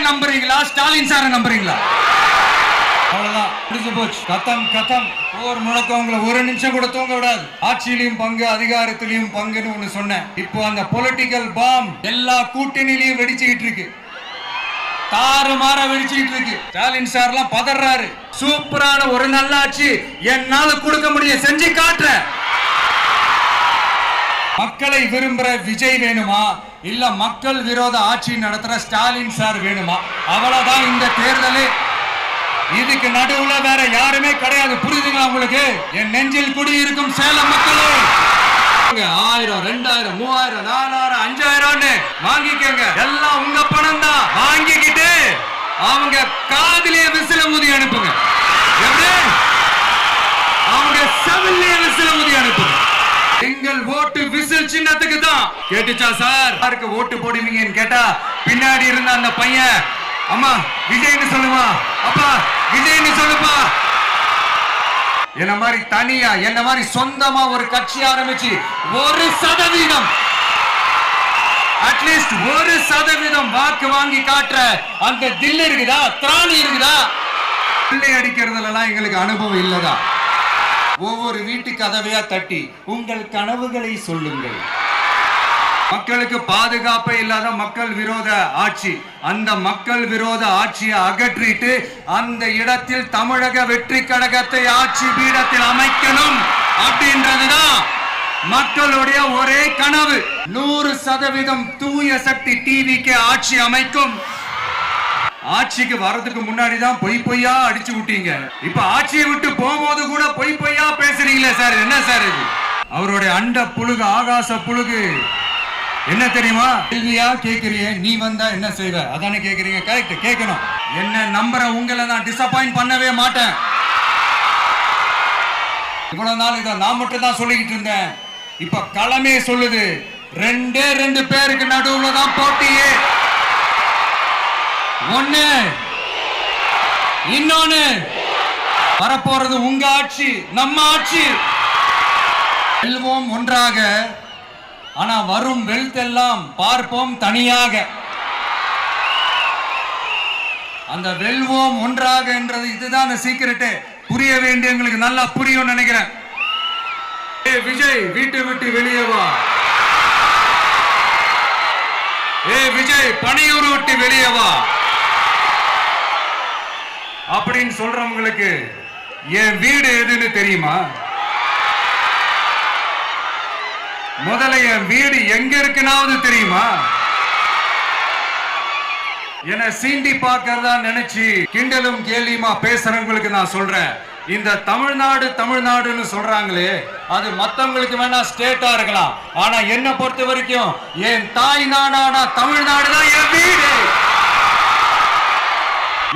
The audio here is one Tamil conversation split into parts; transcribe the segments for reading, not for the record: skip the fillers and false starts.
நம்புறீங்களா ஸ்டாலின் சார நம்புறீங்களா? அவ்வளவுதான், முடிஞ்சு போச்சு. கதம் கதம். போர் முழக்கவங்களை ஒரு நிமிஷம் கூட தூங்க விடாது. ஆட்சியிலையும் பங்கு, அதிகாரத்திலையும் பங்குன்னு ஒண்ணு சொன்னேன். இப்போ அந்த பொலிட்டிக்கல் பாம் எல்லா கூட்டணியிலையும் வெடிச்சுக்கிட்டு இருக்கு, தாறுமாற வெடிச்சுக்கிட்டு இருக்கு. ஸ்டாலின் சார்லாம் பதறாரு. சூப்பரான ஒரு நல்லாட்சி என்னால கொடுக்க முடியும், செஞ்சு காட்டுறேன். மக்களை விரும்புற விஜய் வேணுமா இல்ல மக்கள் விரோத ஆட்சி நடத்துற ஸ்டாலின் சார் வேணுமா? அவ்வளவுதான் இந்த தேர்தலே. இதுக்கு நடுவுல வேற யாருமே கிடையாது. புரியுதுங்களா உங்களுக்கு? என் நெஞ்சில் குடியிருக்கும் சேலம் மக்களே, 1000, 2000, 3000, 4000, 5000 வாங்கிக்கங்க. எல்லாம் உங்க பணம் தான். வாங்கிக்கிட்டு அவங்க காதிலே விசில ஊதி அனுப்புங்க. எப்படி? அவங்க செவிலே விசில ஊதி அனுப்புங்க. எங்கள் ஓட்டு விசில் சின்னத்துக்கு தான். கேட்டுச்சா சார்? யாருக்கு ஓட்டு போடுவீங்கன்னு கேட்டா பின்னாடி இருந்த அந்த பையன், அம்மா விஜய்னு சொல்லுவா, அப்பா விஜய்னு சொல்லுப்பா. என்ன மாதிரி தனியா, என்ன மாதிரி சொந்தமா ஒரு கட்சி ஆரம்பிச்சு 1% அட்லீஸ்ட் 1% வாக்கு வாங்கி காட்டுற அந்த தில் இருக்குதா, திராணி இருக்குதா? பிள்ளை அடிக்கிறதுல எங்களுக்கு அனுபவம் இல்லதா? ஒவ்வொரு வீட்டு கதவையா தட்டி உங்கள் கனவுகளை சொல்லுங்கள். மக்களுக்கு பாதுகாப்பே இல்லாத மக்கள் விரோத ஆட்சி, அந்த மக்கள் விரோத ஆட்சியை அகற்றிட்டு அந்த இடத்தில் தமிழக வெற்றி கழகத்தை ஆட்சி பீடத்தில் அமைக்கணும் அப்படின்றதுதான் மக்களுடைய ஒரே கனவு. 100% தூய சக்தி டிவிக்கு ஆட்சி அமைக்கும். ஆட்சிக்கு வரதுக்கு முன்னாடி தான் பொய் பொய்யா அடிச்சு விட்டீங்க. இப்ப ஆட்சியை விட்டு போகும்போது கூட பொய் பொய்யா பேசுறீங்களே சார், என்ன சார் இது? அவருடைய அண்ட புழுகு, ஆகாச புழுகு என்ன தெரியுமா? கேள்வியா கேக்குறீங்க, நீ வந்தா என்ன செய்வ அதானே கேக்குறீங்க. கரெக்ட், கேட்கணும். என்ன நம்புற உங்களை நான் டிசப்பாயிண்ட் பண்ணவே மாட்டேன். இவ்வளவு நாள் இதை நான் மட்டும் தான் சொல்லிக்கிட்டு இருந்தேன். இப்ப களமே சொல்லுது, 2 பேருக்கு நடுவுல தான் போட்டியே. ஒண்ணு, இன்னொன்னு வரப்போறது உங்க ஆட்சி, நம்ம ஆட்சி. வெல்வோம் ஒன்றாக, ஆனா வரும் வெல்த் எல்லாம் பார்ப்போம் தனியாக. அந்த வெல்வோம் ஒன்றாக என்றது இதுதான் அந்த சீக்கிரட்டே. புரிய வேண்டியவங்களுக்கு நல்லா புரியும் நினைக்கிறேன். விஜய் வீட்டை விட்டு வெளியே வா. விஜய் பணியூர் விட்டு வெளியே வா அப்படின்னு சொல்றவங்களுக்கு என் வீடு எதுன்னு தெரியுமா? முதல்ல என் வீடு எங்க இருக்குனாவது தெரியுமா? என்ன சீண்டி பார்க்கறதா நினைச்சு கிண்டலும் கேலியுமா பேசுறவங்களுக்கு நான் சொல்றேன், இந்த தமிழ்நாடு தமிழ்நாடுன்னு சொல்றாங்களே, அது மத்தவங்களுக்கு வேணா ஸ்டேட்டா இருக்கலாம். ஆனா என்ன பொறுத்த வரைக்கும் என் தாய் நாடான தமிழ்நாடு தான் என் வீடு.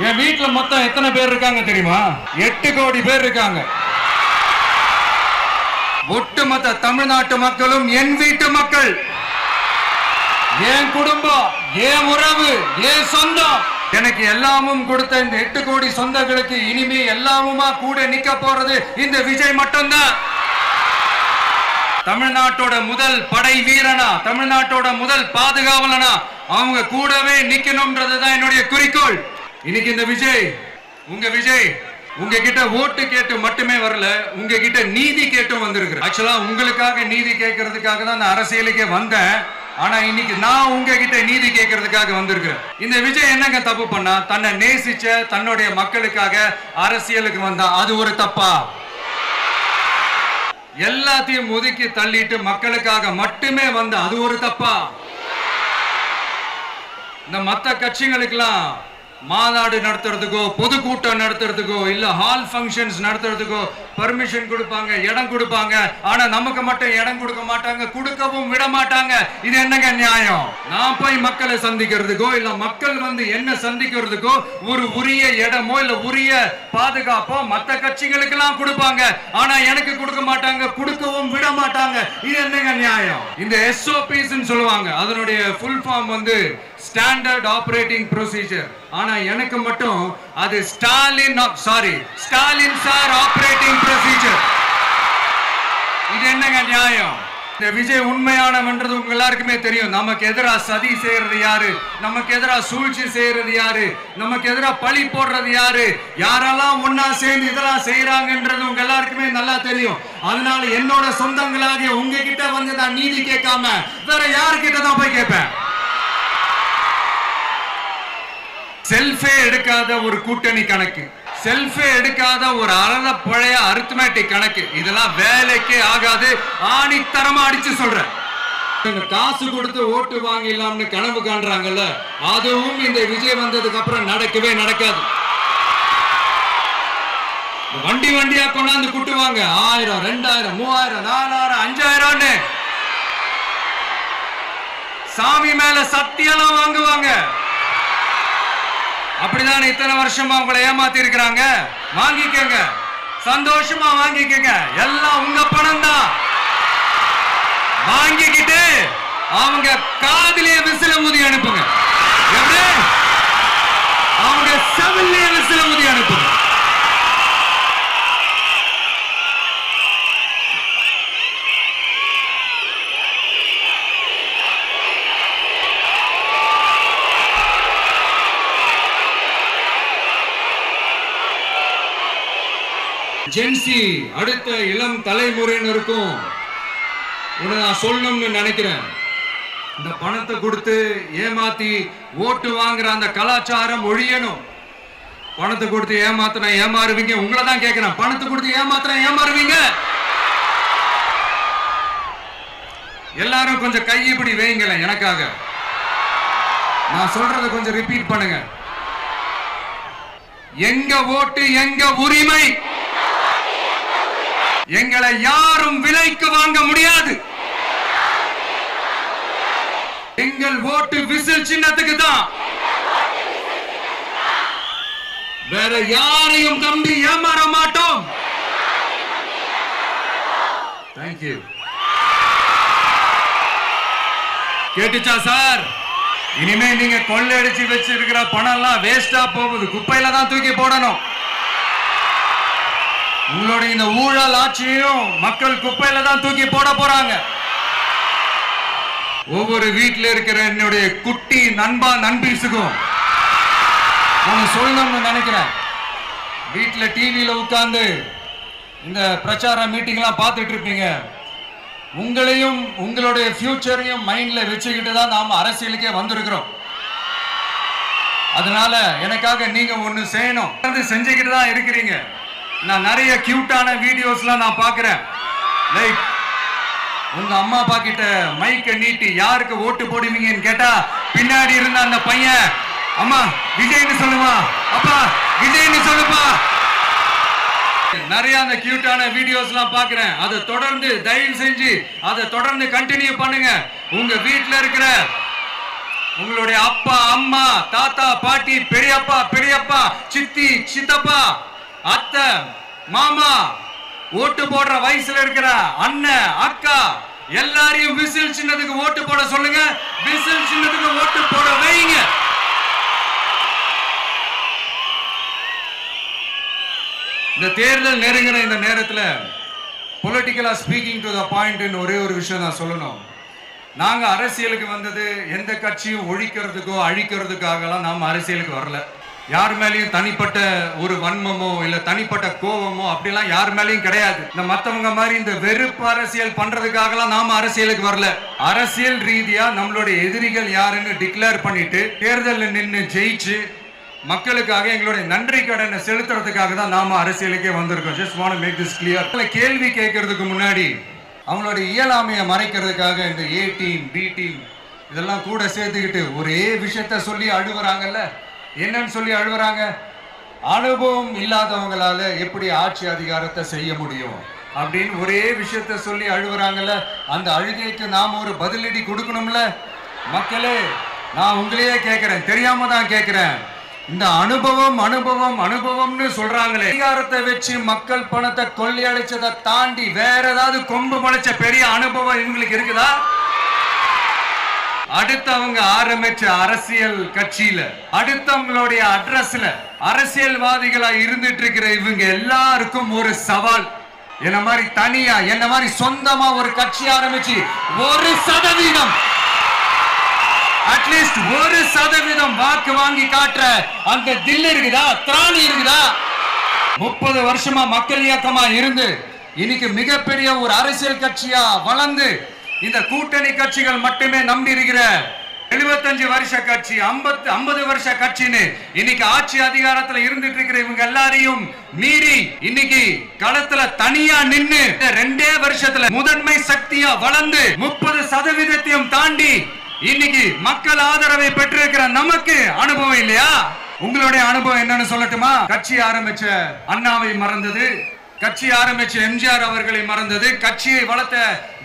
என் வீட்டுல மொத்தம் எத்தனை பேர் இருக்காங்க தெரியுமா? 8 கோடி பேர் இருக்காங்க. ஒட்டுமொத்த தமிழ்நாட்டு மக்களும் என் வீட்டு மக்கள், என் குடும்பம், என் உறவு, என் சொந்தம். எனக்கு எல்லாமும் கொடுத்த இந்த 8 கோடி சொந்தங்களுக்கு இனிமே எல்லாமுமா கூட நிக்க போறது இந்த விஜய் மட்டும்தான். தமிழ்நாட்டோட முதல் படை வீரனா, தமிழ்நாட்டோட முதல் பாதுகாவலனா அவங்க கூடவே நிக்கணும்ன்றதுதான் என்னுடைய குறிக்கோள். இன்னைக்கு இந்த விஜய், உங்க விஜய் உங்ககிட்ட ஓட்டு கேட்டு மட்டுமே வரல, உங்ககிட்ட நீதி கேட்டும் வந்திருக்கிறேன். ஆக்சுவலா உங்களுக்காக நீதி கேட்கறதுக்காக தான் நான் அரசியலுக்கே வந்தேன். ஆனா இன்னைக்கு நான் உங்ககிட்ட நீதி கேட்கறதுக்காக வந்திருக்கிறேன். இந்த விஜய் என்னங்க தப்பு பண்ணா? தன்னை நேசிச்ச தன்னுடைய மக்களுக்காக அரசியலுக்கு வந்தா அது ஒரு தப்பா? எல்லாத்தையும் ஒதுக்கி தள்ளிட்டு மக்களுக்காக மட்டுமே வந்த அது ஒரு தப்பா? இந்த மத்த கட்சிகளுக்கெல்லாம் மாநாடு நடத்துறதுக்கோ பொதுக்கூட்டம் நடத்துறதுக்கோ இல்ல ஹால் ஃபங்க்ஷன்ஸ் நடத்துறதுக்கோ பர்மிஷன் கொடுப்பாங்க, இடம் கொடுப்பாங்க. ஆனா நமக்கு மட்டும் இடம் கொடுக்க மாட்டாங்க, கொடுக்கவும் விட மாட்டாங்க. இது என்னங்க நியாயம்? நான் போய் மக்களை சந்திக்கிறதுக்கோ இல்ல மக்கள் வந்து என்ன சந்திக்கிறதுக்கோ ஒரு உரிய இடமோ இல்ல உரிய பாதுகாப்போ மத்த கட்சிகளுக்கு எல்லாம் கொடுப்பாங்க. ஆனா எனக்கு கொடுக்க மாட்டாங்க, கொடுக்கவும் விட மாட்டாங்க. இது என்னங்க நியாயம்? இந்த SOPs சொல்லுவாங்க, அதனுடைய ஃபுல் ஃபார்ம் வந்து ஸ்டாண்டர்ட் ஆபரேட்டிங் ப்ரொசீஜர். ஆனா எனக்கு மட்டும் அது ஸ்டாலின் சார் ஆபரேட்டிங் ப்ரொசீஜர். இது என்னங்க நியாயம்? இந்த விஜய் உண்மையானவன்றது உங்க எல்லாருக்குமே தெரியும். நமக்கு எதிராக சதி செய்யறது யாரு, நமக்கு எதிராக சூழ்ச்சி செய்யறது யாரு, நமக்கு எதிராக பழி போடுறது யாரு, யாரெல்லாம் ஒன்னா சேர்ந்து இதெல்லாம் செய்யறாங்கன்றது உங்க எல்லாருக்குமே நல்லா தெரியும். அதனால என்னோட சொந்தங்களாகிய உங்ககிட்ட வந்து நான் நீதி கேட்காம வேற யாருக்கிட்ட தான் போய் கேட்பேன். செல்ஃபே எடுக்காத ஒரு கூட்டணி கணக்கு, செல்ஃபே எடுக்காத ஒரு அறத பழைய அரித்மேட்டிக் கணக்கு, இதெல்லாம் வேலைக்கே ஆகாது. ஆணித்தரமா அடிச்சு சொல்றேன். காசு கொடுத்து ஓட்டு வாங்கிடலாம்னு கனவு காண்றாங்கல்ல, அதுவும் இந்த விஜய் வந்ததுக்கு அப்புறம் நடக்கவே நடக்காது. வண்டி வண்டியா கொண்டாந்து குட்டுவாங்க. 1000, 2000, 3000, 4000, 5000 சாமி மேல சத்தியெல்லாம் வாங்குவாங்க. அப்படிதான் இத்தனை வருஷமா உங்களை ஏமாத்தி இருக்கிறாங்க. வாங்கிக்கங்க, சந்தோஷமா வாங்கிக்கங்க. எல்லாம் உங்க பணம் தான். வாங்கிக்கிட்டு அவங்க காதிலே விசில ஊதி அனுப்புங்க. எப்படி? அவங்க செவிலே விசில ஊதி அனுப்புங்க. ஜென்சி அடுத்த இளம் தலைமுறையினருக்கும் நான் சொல்லணும்னு நினைக்கிறேன். இந்த பணத்தை கொடுத்து ஏமாத்தி ஓட்டு வாங்குற அந்த கலாச்சாரம் ஒழியணும். பணத்தை கொடுத்து ஏமாத்தினா ஏமாறுவீங்க. உங்களை தான் கேட்கிறேன். பணத்தை கொடுத்து ஏமாத்தினா ஏமாறுவீங்க. எல்லாரும் கொஞ்சம் கை இப்படி வைங்களேன் எனக்காக. நான் சொல்றதை கொஞ்சம் ரிப்பீட் பண்ணுங்க. எங்க ஓட்டு எங்க உரிமை. எங்களை யாரும் விலைக்கு வாங்க முடியாது. எங்கள் ஓட்டு விசில் சின்னத்துக்கு தான். வேற யாரையும் நம்பி ஏமாற மாட்டோம். தேங்க்யூ. கேட்டுச்சா சார்? இனிமே நீங்க கொள்ளையடிச்சு வச்சிருக்கிற பணம் எல்லாம் வேஸ்டா போகுது. குப்பையில தான் தூக்கி போடணும். உங்களுடைய இந்த ஊழல் ஆட்சியும் மக்கள் குப்பையில தான் தூக்கி போட போறாங்க. ஒவ்வொரு வீட்டில் இருக்கிற என்னுடைய குட்டி நண்பா நண்பீஸுக்கும் நான் சொல்லணும்னு நினைக்கிறேன். வீட்டில் டிவியில உட்கார்ந்து இந்த பிரச்சார மீட்டிங் எல்லாம் பார்த்துட்டு இருப்பீங்க. உங்களையும் உங்களுடைய ஃபியூச்சரையும் மைண்ட்ல வச்சுக்கிட்டு தான் நாம அரசியலுக்கே வந்திருக்கிறோம். அதனால எனக்காக நீங்க ஒண்ணு செய்யணும். செஞ்சுக்கிட்டு தான் இருக்கிறீங்க. நான் நிறைய கியூட்டான வீடியோஸ்லாம் நான் பார்க்கிறேன். லைக் உங்க அம்மா அப்பா கிட்ட மைக்க நீட்டி யாருக்கு ஓட்டு போடுவீங்கன்னு கேட்டா பின்னாடி இருந்த அந்த பையன் அம்மா விஜய்னு சொல்லுவா, அப்பா விஜய்னு சொல்லுப்பா. நிறைய அந்த கியூட்டான வீடியோஸ்லாம் பார்க்கிறேன். அதை தொடர்ந்து தயவு செஞ்சு அதை தொடர்ந்து கண்டினியூ பண்ணுங்க. உங்க வீட்டில் இருக்கிற உங்களுடைய அப்பா அம்மா தாத்தா பாட்டி பெரியப்பா பெரியப்பா சித்தி சித்தப்பா அத்தை மாமா ஓட்டு போடுற வயசுல இருக்கிற அண்ணன் அக்கா எல்லாரையும் விசில் சின்னத்துக்கு ஓட்டு போட சொல்லுங்க. விசில் சின்னத்துக்கு ஓட்டு போட வைங்க. இந்த தேர்தல் நெருங்கிற இந்த நேரத்தில் பொலிட்டிக்கலா ஸ்பீக்கிங் டு த பாயிண்ட் ஒரே ஒரு விஷயம் நான் சொல்லணும். நாங்க அரசியலுக்கு வந்தது எந்த கட்சியும் ஒழிக்கிறதுக்கோ அழிக்கிறதுக்காகலாம் நாம அரசியலுக்கு வரல. யார் மேலேயும் தனிப்பட்ட ஒரு வன்மமோ இல்ல தனிப்பட்ட கோபமோ அப்படிலாம் யார் மேலேயும் கிடையாது. இந்த மத்தவங்க மாதிரி இந்த வெறுப்பு அரசியல் பண்றதுக்காகலாம் நாம அரசியலுக்கு வரல. அரசியல் ரீதியா நம்மளுடைய எதிரிகள் யாருன்னு டிக்ளேர் பண்ணிட்டு தேர்தலில் நின்று ஜெயிச்சு மக்களுக்காக எங்களுடைய நன்றி கடனை செலுத்துறதுக்காக தான் நாம அரசியலுக்கே வந்திருக்கோம். Just want to make this clear. கேள்வி கேட்கறதுக்கு முன்னாடி அவங்களுடைய இயலாமையை மறைக்கிறதுக்காக இந்த ஏ டீம் பி டீம் இதெல்லாம் கூட சேர்த்துக்கிட்டு ஒரே விஷயத்த சொல்லி அழுவுறாங்கல்ல. என்னன்னு சொல்லி அழுவுறாங்க? அனுபவம் இல்லாதவங்களால எப்படி ஆட்சி அதிகாரத்தை செய்ய முடியும் அப்படின்னு ஒரே விஷயத்த சொல்லி அழுவுறாங்கல்ல. அந்த அழுகைக்கு நாம ஒரு பதிலடி கொடுக்கணும்ல. மக்களே, நான் உங்களையே கேட்கிறேன், தெரியாம தான் கேட்கிறேன். இந்த அனுபவம் அனுபவம் அனுபவம்னு சொல்றாங்களே, அதிகாரத்தை வச்சு மக்கள் பணத்தை கொள்ளையடிச்சதை தாண்டி வேற ஏதாவது கொம்பு முளைச்ச பெரிய அனுபவம் இவங்களுக்கு இருக்குதா? அடுத்தவங்க ஆரம்பிச்ச அரசியல் கட்சியில அடுத்தவங்களுடைய அட்ரஸ்ல அரசியல்வாதிகளா இருந்துட்டு இருக்கிற இவங்க எல்லாருக்கும் ஒரு சவால். என்ன மாதிரி தனியா என்ன மாதிரி சொந்தமா ஒரு கட்சி ஆரம்பிச்சு 1% அட்லீஸ்ட் 1% வாக்கு வாங்கி காட்டுற அந்த தில் இருக்குதா, திராணி இருக்குதா? 30 வருஷமா மக்கள் இயக்கமா இருந்து இன்னைக்கு மிகப்பெரிய ஒரு அரசியல் கட்சியா வளர்ந்து இந்த கூட்டணி கட்சிகள் மட்டுமே நம்பி இருக்கிற 75 வருஷ கட்சி, 50 வருஷ கட்சின்னு இன்னைக்கு ஆட்சி அதிகாரத்துல இருந்துட்டு இருக்கிற இவங்க எல்லாரையும் மீறி இன்னைக்கு களத்துல தனியா நின்னு 2 வருஷத்துல முதன்மை சக்தியா வளர்ந்து 30% தாண்டி இன்னைக்கு மக்கள் ஆதரவை பெற்றிருக்கிற நமக்கு அனுபவம் இல்லையா? உங்களுடைய அனுபவம் என்னன்னு சொல்லட்டுமா? கட்சி ஆரம்பிச்ச அண்ணாவை மறந்தது, கட்சி ஆரம்பிச்ச எம்ஜிஆர் அவர்களை மறந்தது, கட்சியை வளர்த்த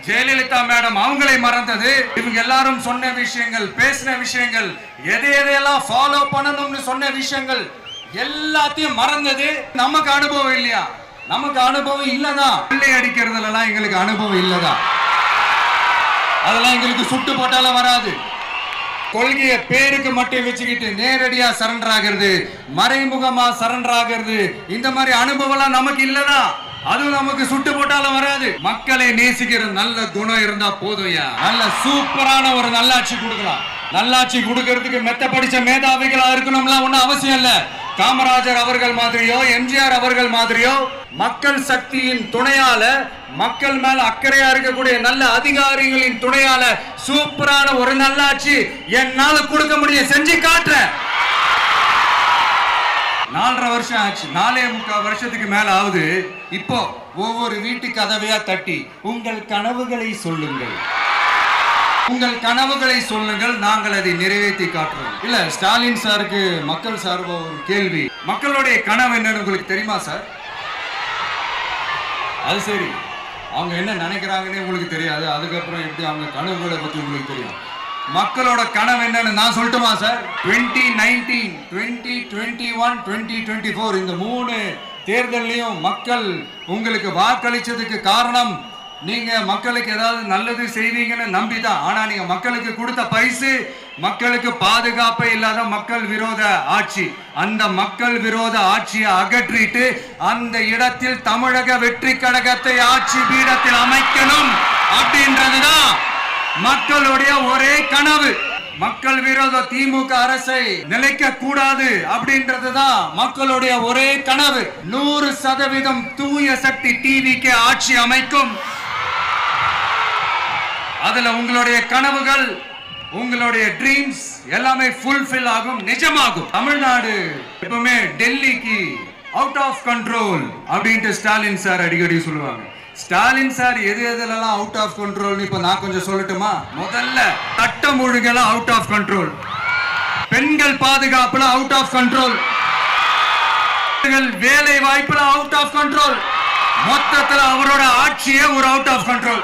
ஜெயலலிதா மேடம் அவங்களை மறந்தது. இவங்க எல்லாரும் சொன்ன விஷயங்கள், பேசின விஷயங்கள், எதையெல்லாம் ஃபாலோ பண்ணணும்னு சொன்ன விஷயங்கள் எல்லாத்தையும் மறந்தது. நமக்கு அனுபவம் இல்லையா? நமக்கு அனுபவம் இல்லதான். பிள்ளை அடிக்கிறதுல எல்லாம் எங்களுக்கு அனுபவம் இல்லதான். அதெல்லாம் எங்களுக்கு சுட்டு போட்டாலும் வராது. கொள்கையை பேருக்கு மட்டும் வச்சுக்கிட்டு நேரடியா சரண்டர் ஆகிறது, மறைமுகமா சரண்டர் ஆகிறது, இந்த மாதிரி அனுபவம் நமக்கு இல்லதான். அதுவும் நமக்கு சுட்டு போட்டாலும் வராது. மக்களை நேசிக்கிற நல்ல குணம் இருந்தா போதும்யா. நல்ல சூப்பரான ஒரு நல்லாட்சி கொடுக்கலாம். நல்லாட்சி கொடுக்கிறதுக்கு மெத்த படிச்ச மேதாவிகளா இருக்கணும்லாம் ஒன்னும் அவசியம் இல்ல. காமராஜர் அவர்கள் மாதிரியோ, எம்ஜிஆர் அவர்கள் மாதிரியோ மக்கள் சக்தியின் துணையால, மக்கள் மேல அக்கறையா இருக்கக்கூடிய நல்ல அதிகாரிகளின் துணையால சூப்பரான ஒரு நல்லாட்சி என்னால கொடுக்க முடியும், செஞ்சு காட்டுறேன். 4.5 வருஷம் ஆச்சு, 4.25 வருஷத்துக்கு மேல ஆகுது. இப்போ ஒவ்வொரு வீட்டு கதவையா தட்டி உங்கள் கனவுகளை சொல்லுங்கள், உங்கள் கனவுகளை சொல்லுங்கள், நாங்கள் அதை நிறைவேற்றி காட்டுறோம். இல்ல ஸ்டாலின் சாருக்கு மக்கள் சார்பா ஒரு கேள்வி, மக்களுடைய கனவு என்னன்னு உங்களுக்கு தெரியுமா சார்? அது சரி, அவங்க என்ன நினைக்கிறாங்கன்னு உங்களுக்கு தெரியாது, அதுக்கப்புறம் எப்படி அவங்க கனவுகளை பத்தி உங்களுக்கு தெரியும். மக்களோட கனவு என்னன்னு நான் சொல்லட்டுமா சார்? 2019, 2021, 2024 இந்த 3 தேர்தலையும் மக்கள் உங்களுக்கு வாக்களிச்சதுக்கு காரணம் நீங்க மக்களுக்கு ஏதாவது நல்லது செய்வீங்கன்னு நம்பிதான். ஆனா நீங்க மக்களுக்கு கொடுத்த பரிசு மக்களுக்கு பாதுகாப்பே இல்லாத மக்கள் விரோத ஆட்சி. அந்த மக்கள் விரோத ஆட்சியை அகற்றிட்டு அந்த இடத்தில் தமிழக வெற்றி கழகத்தை ஆட்சி பீடத்தில் அமைக்கணும் அப்படின்றதுதான் மக்களுடைய ஒரே கனவு. மக்கள் விரோத திமுக அரசை நிலைக்க கூடாது அப்படின்றதுதான் மக்களுடைய ஒரே கனவு. 100% தூய சக்தி டிவிக்கு ஆட்சி அமைக்கும். அதுல உங்களுடைய கனவுகள், உங்களுடைய ட்ரீம்ஸ் எல்லாமே ஃபுல்ஃபில் ஆகும், நிஜமாகும். தமிழ்நாடு எப்பவுமே டெல்லிக்கு அவுட் ஆஃப் கண்ட்ரோல் அப்படின்ட்டு ஸ்டாலின் சார் அடிக்கடி சொல்லுவாங்க. ஸ்டாலின் சார் எதெல்லாம் அவுட் ஆஃப் கண்ட்ரோல் இப்ப நான் கொஞ்சம் சொல்லட்டுமா? முதல்ல சட்டம் ஒழுங்கெல்லாம் அவுட் ஆஃப் கண்ட்ரோல், பெண்கள் பாதுகாப்புல அவுட் ஆஃப் கண்ட்ரோல், வேலை வாய்ப்புல அவுட் ஆஃப் கண்ட்ரோல், மொத்தத்துல அவரோட ஆட்சியே ஒரு அவுட் ஆஃப் கண்ட்ரோல்.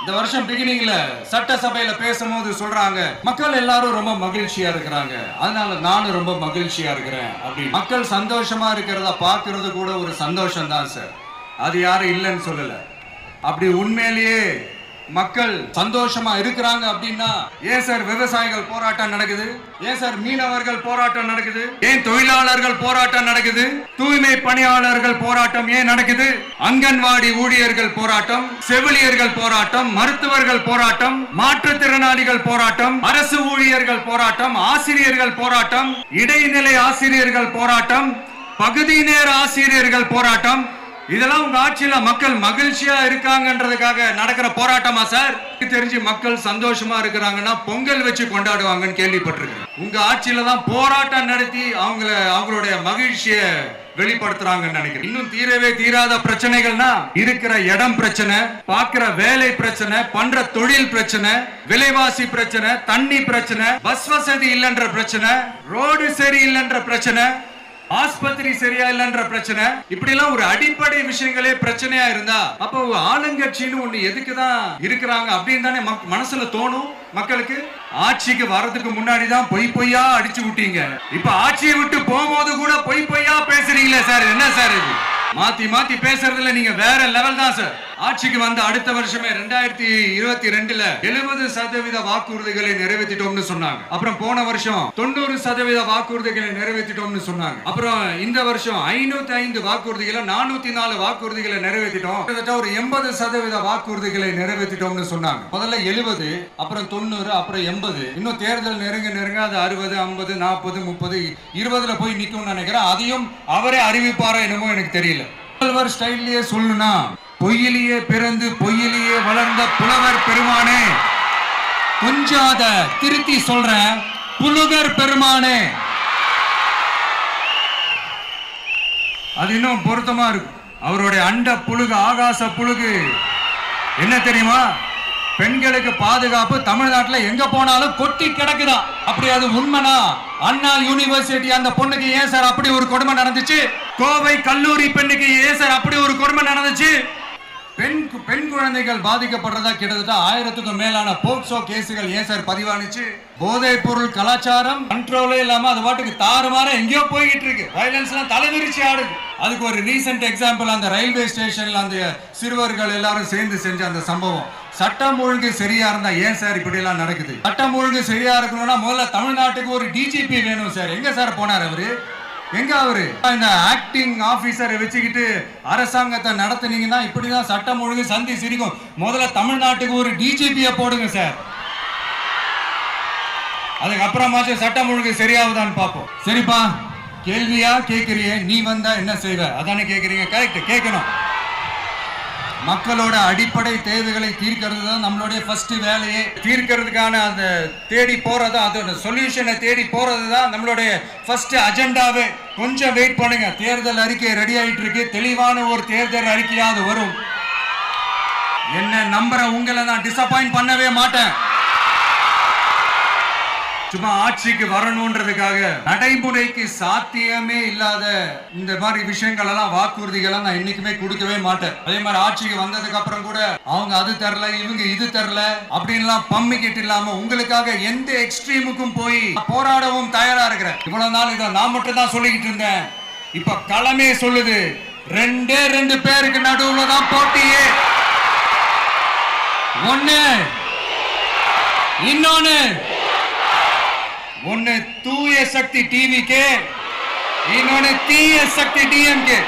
இந்த வருஷம் பிகினிங்ல சட்டசபையில பேசும்போது சொல்றாங்க மக்கள் எல்லாரும் ரொம்ப மகிழ்ச்சியா இருக்கிறாங்க, அதனால நானும் ரொம்ப மகிழ்ச்சியா இருக்கிறேன் அப்படி. மக்கள் சந்தோஷமா இருக்கிறத பாக்குறது கூட ஒரு சந்தோஷம் தான் சார், அது யாரும் இல்லைன்னு சொல்லல. அப்படி உண்மையிலேயே மக்கள் சந்தோஷமா இருக்கிறாங்க அப்படின்னா ஏன் சார் விவசாயிகள் போராட்டம் நடக்குது? ஏன் சார் மீனவர்கள் போராட்டம் நடக்குது? ஏன் தொழிலாளர்கள் போராட்டம் நடக்குது? தூய்மை பணியாளர்கள் போராட்டம் ஏன் நடக்குது? அங்கன்வாடி ஊழியர்கள் போராட்டம், செவிலியர்கள் போராட்டம், மருத்துவர்கள் போராட்டம், மாற்றுத்திறனாளிகள் போராட்டம், அரசு ஊழியர்கள் போராட்டம், ஆசிரியர்கள் போராட்டம், இடைநிலை ஆசிரியர்கள் போராட்டம், பகுதி நேர ஆசிரியர்கள் போராட்டம். இதெல்லாம் உங்க ஆட்சியில மக்கள் மகிழ்ச்சியா இருக்காங்கன்றதுக்காக நடக்கிற போராட்டமா சார்? தெரிஞ்சு மக்கள் சந்தோஷமா இருக்கிறாங்கன்னா பொங்கல் வச்சு கொண்டாடுவாங்கன்னு கேள்விப்பட்டிருக்கேன். உங்க ஆட்சியில தான் போராட்டம் நடத்தி அவங்களுடைய மகிழ்ச்சிய வெளிப்படுத்துறாங்கன்னு நினைக்கிறேன். இன்னும் தீரவே தீராத பிரச்சனைகள்னா இருக்கிற இடம் பிரச்சனை, பாக்குற வேலை பிரச்சனை, பண்ற தொழில் பிரச்சனை, விலைவாசி பிரச்சனை, தண்ணி பிரச்சனை, பஸ் வசதி இல்லைன்ற பிரச்சனை, ரோடு சரி இல்லைன்ற பிரச்சனை, ஆஸ்பத்திரி சரியா இல்லன்ற பிரச்சனை, இப்படி எல்லாம் ஒரு அடிப்படை விஷயங்களே பிரச்சனையா இருந்தா அப்போ ஆளுங்கட்சின்னு ஒண்ணு எதுக்குதான் இருக்கிறாங்க அப்படின்னு தானே மனசுல தோணும் மக்களுக்கு. ஆட்சிக்கு வர்றதுக்கு முன்னாடி தான் பொய்யா அடிச்சு விட்டீங்க, இப்ப ஆட்சியை விட்டு போகும்போது கூட பொய்யா பேசுறீங்களே சார், என்ன சார் இது? மாத்தி மாத்தி பேசுறதுல நீங்க வேற லெவல் தான் சார். ஆட்சிக்கு வந்த அடுத்த வருஷமே 2022ல 70% வாக்குறுதிகளை நிறைவேற்றிட்டோம்னு சொன்னாங்க. அப்புறம் போன வருஷம் 90% வாக்குறுதிகளை நிறைவேற்றிட்டோம்னு சொன்னாங்க. அப்புறம் இந்த வருஷம் 505 வாக்குறுதிகளை 404 வாக்குறுதிகளை நிறைவேற்றிட்டோம். கிட்டத்தட்ட ஒரு 80% வாக்குறுதிகளை நிறைவேற்றிட்டோம்னு சொன்னாங்க. முதல்ல 70, அப்புறம் 90, அப்புறம் 80. இன்னும் தேர்தல் நெருங்க அது 60, 50, 40, 30, 20ல போய் நிக்கும்னு நினைக்கிறேன். அதையும் அவரே அறிவிப்பாரா என்னமோ எனக்கு தெரியல. புலவர் ஸ்டைல்லயே சொல்லணும்னா, பொய்யிலேயே பிறந்து பொய்யிலேயே வளர்ந்த புலவர் பெருமானே, கொஞ்சம் அத திருத்தி சொல்றேன், புலவர் பெருமானே. அது இன்னும் பொருத்தமா இருக்கும். அவருடைய அண்ட புழுகு, ஆகாச புழுகு என்ன தெரியுமா? பெண்களுக்கு பாதுகாப்பு தமிழ்நாட்டில் எங்க போனாலும் கொட்டி கிடக்குதான். அப்படி அது உண்மைனா அண்ணா யூனிவர்சிட்டி அந்த பொண்ணுக்கு ஏன் சார் அப்படி ஒரு கொடுமை நடந்துச்சு? கோவை கல்லூரி பெண்ணுக்கு ஏன் சார் அப்படி ஒரு கொடுமை நடந்துச்சு? பெண் குழந்தைகள் பாதிக்கப்படுறதா கிட்டத்தட்ட 1000க்கும் மேலான போக்சோ கேசுகள் ஏன் சார் பதிவானுச்சு? போதைப் பொருள் கலாச்சாரம் கண்ட்ரோலே இல்லாம அது பாட்டுக்கு தாறுமாற எங்கேயோ போய்கிட்டு இருக்கு. வயலன்ஸ் எல்லாம் தலைவிரிச்சு ஆடுது. அதுக்கு ஒரு ரீசெண்ட் எக்ஸாம்பிள் அந்த ரயில்வே ஸ்டேஷன்ல அந்த சிறுவர்கள் எல்லாரும் சேர்ந்து செஞ்ச அந்த சம்பவம். சட்டம் ஒழுங்கு சரியா இருந்தா ஏன் சார் இப்படி எல்லாம் நடக்குது? சட்டம் ஒழுங்கு சரியா இருக்கணும்னா முதல்ல தமிழ்நாட்டுக்கு ஒரு டிஜிபி வேணும் சார். எங்க சார் போனார் அவரு? எங்க அவரு? இந்த ஆக்டிங் ஆபீசரை வச்சுக்கிட்டு அரசாங்கத்தை நடத்துனீங்கன்னா இப்படிதான் சட்டம் ஒழுங்கு சந்தி சிரிக்கும். முதல்ல தமிழ்நாட்டுக்கு ஒரு டிஜிபியை போடுங்க சார். அதுக்கப்புறமாச்சும் சட்டம் ஒழுங்கு சரியாகுதான்னு பார்ப்போம். சரிப்பா, கேள்வியா கேட்கறிய, நீ வந்தா என்ன செய்வ அதானே கேட்கறீங்க. கரெக்ட், கேட்கணும். மக்களோட அடிப்படை தேவைகளை தீர்க்கிறது தான் நம்மளுடைய ஃபர்ஸ்ட் வேலையே. தீர்க்கிறதுக்கான அந்த தேடி போறது, அதோட சொல்யூஷனை தேடி போறது தான் நம்மளுடைய ஃபர்ஸ்ட் அஜெண்டாவே. கொஞ்சம் வெயிட் பண்ணுங்க, தேர்தல் அறிக்கை ரெடி ஆயிட்டு இருக்கு. தெளிவான ஒரு தேர்தல் அறிக்கையாவது வரும். என்ன நம்புற உங்களை நான் டிசப்பாயிண்ட் பண்ணவே மாட்டேன். சும்மா ஆட்சிக்கு வரணும்ன்றதுக்காக நடைமுறைக்கு சாத்தியமே இல்லாத இந்த மாதிரி விஷயங்கள் எல்லாம், வாக்குறுதிகளை நான் என்னைக்குமே கொடுக்கவே மாட்டேன். அதே மாதிரி ஆட்சிக்கு வந்ததுக்கு அப்புறம் கூட அவங்க அது தரல, இவங்க இது தரல அப்படின்லாம் பம்மிக்கிட்டு இல்லாம உங்களுக்காக எந்த எக்ஸ்ட்ரீமுக்கும் போய் போராடவும் தயாரா இருக்கிறேன். இவ்வளவு நாள் இதை நான் மட்டும் தான் சொல்லிக்கிட்டு இருந்தேன். இப்ப களமே சொல்லுது, 2 பேருக்கு நடுவுல தான் போட்டியே. ஒண்ணு இன்னொன்னு, ஒன்னு தூய சக்தி டிவிக்கு, இன்னொன்னு தீய சக்தி டிஎம்கே.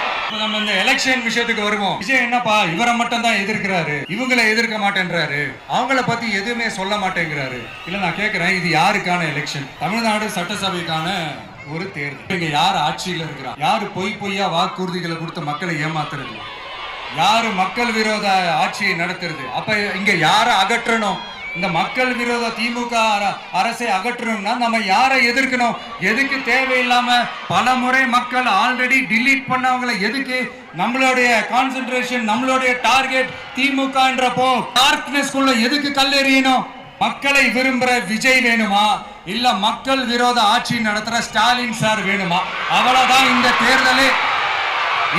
நம்ம இந்த எலெக்ஷன் விஷயத்துக்கு வருவோம். விஜய் என்னப்பா இவரை மட்டும் தான் எதிர்க்கிறாரு, இவங்களை எதிர்க்க மாட்டேன்றாரு, அவங்கள பத்தி எதுவுமே சொல்ல மாட்டேங்கிறாரு. இல்ல நான் கேட்கிறேன், இது யாருக்கான எலெக்ஷன்? தமிழ்நாடு சட்டசபைக்கான ஒரு தேர்தல். இங்க யார் ஆட்சியில இருக்கிறா? யாரு பொய்யா வாக்குறுதிகளை கொடுத்து மக்களை ஏமாத்துறது? யாரு மக்கள் விரோத ஆட்சியை நடத்துறது? அப்ப இங்க யாரை அகற்றணும்? இந்த மக்கள் விரோத திமுக அரசை அகற்றணும்னா நம்ம யாரை எதிர்க்கணும்? எதுக்கு தேவையில்லாம பல முறை மக்கள் ஆல்ரெடி டிலீட் பண்ணவங்களை எதுக்கு நம்மளுடைய கான்சென்ட்ரேஷன், நம்மளுடைய டார்கெட் திமுகன்றப்போ டார்க்னஸ்க்குள்ள எதுக்கு கல்லெறியணும்? மக்களை விரும்புற விஜய் வேணுமா, இல்ல மக்கள் விரோத ஆட்சி நடத்துற ஸ்டாலின் சார் வேணுமா? அவ்வளவுதான் இந்த தேர்தலே.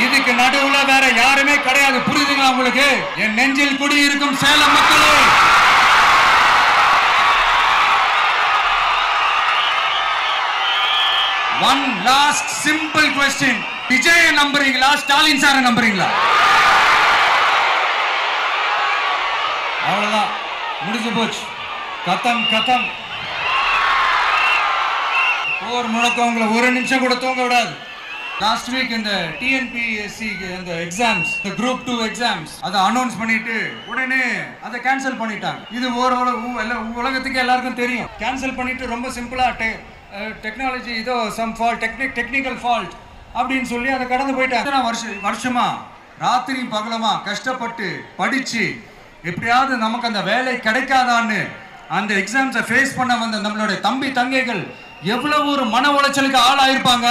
இதுக்கு நடுவுல வேற யாருமே கிடையாது. புரியுதுங்களா உங்களுக்கு? என் நெஞ்சில் குடியிருக்கும் சேலம் மக்களே, one last simple question. Vijay நம்புறீங்களா, ஸ்டாலின் சாரை நம்புறீங்களா? அவ்வளவுதான், முடிஞ்சு போச்சு. கதம். போர் முழக்கம் உங்களை ஒரு நிமிஷம் கூட தூங்க விடாது. லாஸ்ட் வீக் இந்த டிஎன்பிஎஸ்சி இந்த எக்ஸாம்ஸ், இந்த குரூப் 2 எக்ஸாம்ஸ் அதை அனௌன்ஸ் பண்ணிட்டு உடனே அதை கேன்சல் பண்ணிட்டாங்க. இது உலகத்துக்கு எல்லாருக்கும் தெரியும். கேன்சல் பண்ணிட்டு ரொம்ப சிம்பிளா டெக்னாலஜி இதோ சம் ஃபால்ட், டெக்னிக்கல் ஃபால்ட் அப்படின்னு சொல்லி அதை கடந்து போயிட்டாங்க. வருஷமா ராத்திரி பகலமா கஷ்டப்பட்டு படிச்சு எப்படியாவது நமக்கு அந்த வேலை கிடைக்காதான்னு அந்த எக்ஸாம்ஸை ஃபேஸ் பண்ண வந்த நம்மளுடைய தம்பி தங்கைகள் எவ்வளவு ஒரு மன உளைச்சலுக்கு ஆளாயிருப்பாங்க.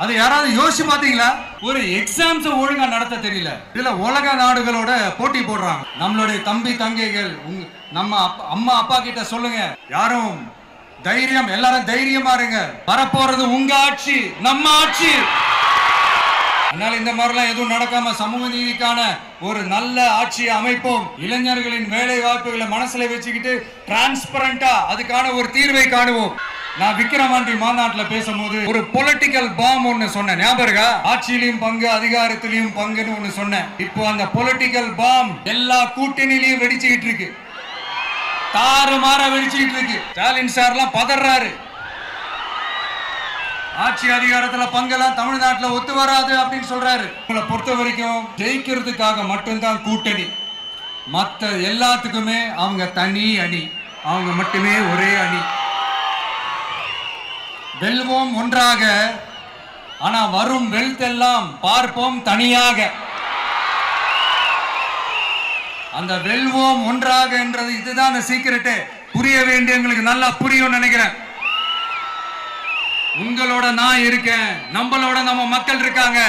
அது யாராவது யோசிச்சு பாத்தீங்களா? ஒரு எக்ஸாம்ஸ் ஒழுங்கா நடத்த தெரியல, இதுல உலக நாடுகளோட போட்டி போடுறாங்க. நம்மளுடைய தம்பி தங்கைகள், நம்ம அம்மா அப்பா கிட்ட சொல்லுங்க, யாரும் தைரியம், எல்லாரும் தைரியமா இருங்க. வரப்போறது உங்க ஆட்சி, நம்ம ஆட்சி. அதனால இந்த மாதிரிலாம் எதுவும் நடக்காம சமூக நீதிக்கான ஒரு நல்ல ஆட்சியை அமைப்போம். இளைஞர்களின் வேலை வாய்ப்புகளை மனசுல வச்சுக்கிட்டு டிரான்ஸ்பரண்டா அதுக்கான ஒரு தீர்வை காணுவோம். நான் விக்கிரவாண்டி மாநாட்டுல பேசும்போது ஒரு பொலிட்டிக்கல் பாம் ஒன்னு சொன்னேன், ஞாபகம் இருக்கா? ஆட்சியிலும் பங்கு, அதிகாரத்திலையும் பங்குன்னு ஒன்னு சொன்னேன். இப்போ அந்த பொலிட்டிக்கல் பாம் எல்லா கூட்டணியிலையும் வெடிச்சுக்கிட்டு இருக்கு, தாறுமாற வெடிச்சுக்கிட்டு இருக்கு. ஸ்டாலின் சார்லாம் பதறாரு. ஆட்சி அதிகாரத்துல பங்கெல்லாம் தமிழ்நாட்டுல ஒத்து வராது அப்படின்னு சொல்றாரு. உங்களை பொறுத்த வரைக்கும் ஜெயிக்கிறதுக்காக மட்டும்தான் கூட்டணி, மற்ற எல்லாத்துக்குமே அவங்க தனி அணி, அவங்க மட்டுமே ஒரே அணி. வெல்வோம் ஒன்றாக, ஆனா வரும் வெல்த்தெல்லாம் பார்ப்போம் தனியாக. அந்த வெல்வோம் ஒன்றாக என்றது இதுதான் சீக்கிரட்டு. புரிய வேண்டியவங்களுக்கு நல்லா புரியும் நினைக்கிறேன். உங்களோட நான் இருக்கேன், நம்மளோட நம்ம மக்கள் இருக்காங்க.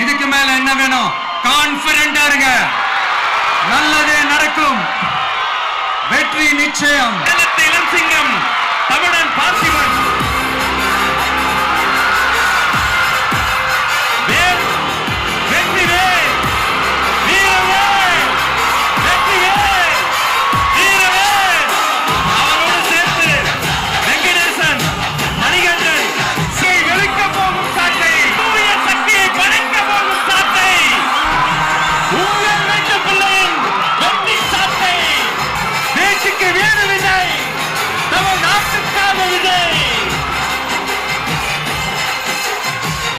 இதுக்கு மேல என்ன வேணும்? கான்பிடென்டா இருங்க, நல்லதே நடக்கும், வெற்றி நிச்சயம். இளம் சிங்கம் தமிழன் பார்த்திபன்.